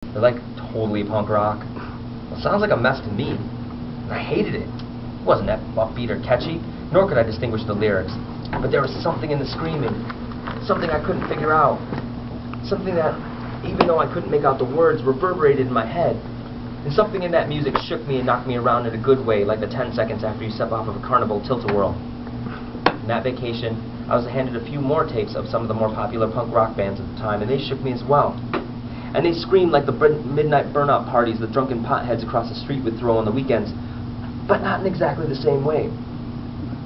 They're like totally punk rock. Well, it sounds like a mess to me, and I hated it. It wasn't that upbeat or catchy, nor could I distinguish the lyrics. But there was something in the screaming, something I couldn't figure out, something that, even though I couldn't make out the words, reverberated in my head. And something in that music shook me and knocked me around in a good way, like the 10 seconds after you step off of a carnival tilt-a-whirl. On that vacation, I was handed a few more tapes of some of the more popular punk rock bands at the time, and they shook me as well. And they screamed like the midnight burnout parties the drunken potheads across the street would throw on the weekends, but not in exactly the same way.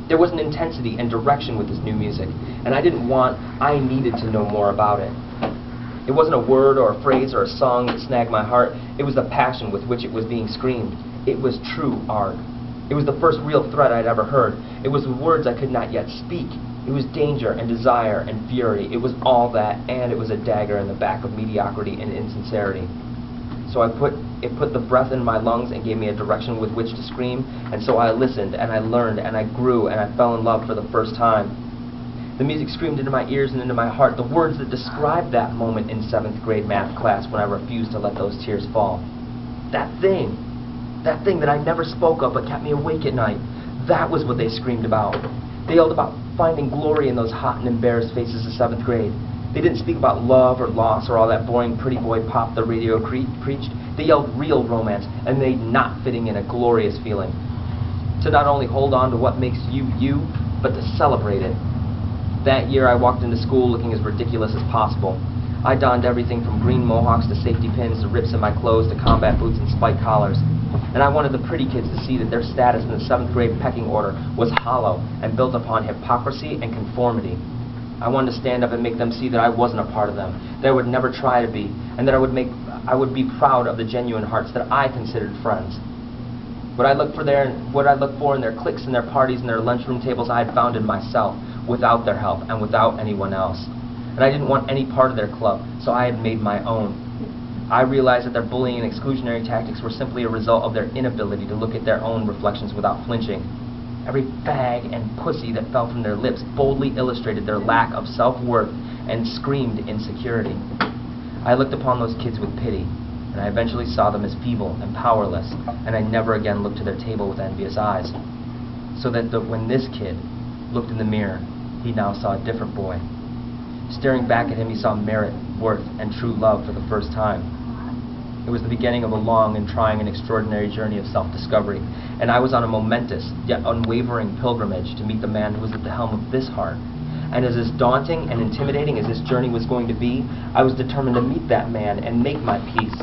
There was an intensity and direction with this new music, and I needed to know more about it. It wasn't a word or a phrase or a song that snagged my heart. It was the passion with which it was being screamed. It was true art. It was the first real threat I'd ever heard. It was the words I could not yet speak. It was danger and desire and fury. It was all that, and it was a dagger in the back of mediocrity and insincerity. So it put the breath in my lungs and gave me a direction with which to scream, and so I listened, and I learned, and I grew, and I fell in love for the first time. The music screamed into my ears and into my heart, the words that described that moment in 7th grade math class when I refused to let those tears fall. That thing that I never spoke of but kept me awake at night, that was what they screamed about. They yelled about finding glory in those hot and embarrassed faces of 7th grade. They didn't speak about love or loss or all that boring pretty boy pop the radio preached. They yelled real romance, and they not fitting in a glorious feeling. To not only hold on to what makes you, you, but to celebrate it. That year I walked into school looking as ridiculous as possible. I donned everything from green mohawks to safety pins to rips in my clothes to combat boots and spiked collars. And I wanted the pretty kids to see that their status in the 7th grade pecking order was hollow and built upon hypocrisy and conformity. I wanted to stand up and make them see that I wasn't a part of them, that I would never try to be, and that I would be proud of the genuine hearts that I considered friends. What I looked for in their cliques and their parties and their lunchroom tables, I had found in myself, without their help and without anyone else. And I didn't want any part of their club, so I had made my own. I realized that their bullying and exclusionary tactics were simply a result of their inability to look at their own reflections without flinching. Every fag and pussy that fell from their lips boldly illustrated their lack of self-worth and screamed insecurity. I looked upon those kids with pity, and I eventually saw them as feeble and powerless, and I never again looked to their table with envious eyes. So that when this kid looked in the mirror, he now saw a different boy. Staring back at him, he saw merit, worth, and true love for the first time. It was the beginning of a long and trying and extraordinary journey of self-discovery, and I was on a momentous, yet unwavering pilgrimage to meet the man who was at the helm of this heart. And as daunting and intimidating as this journey was going to be, I was determined to meet that man and make my peace.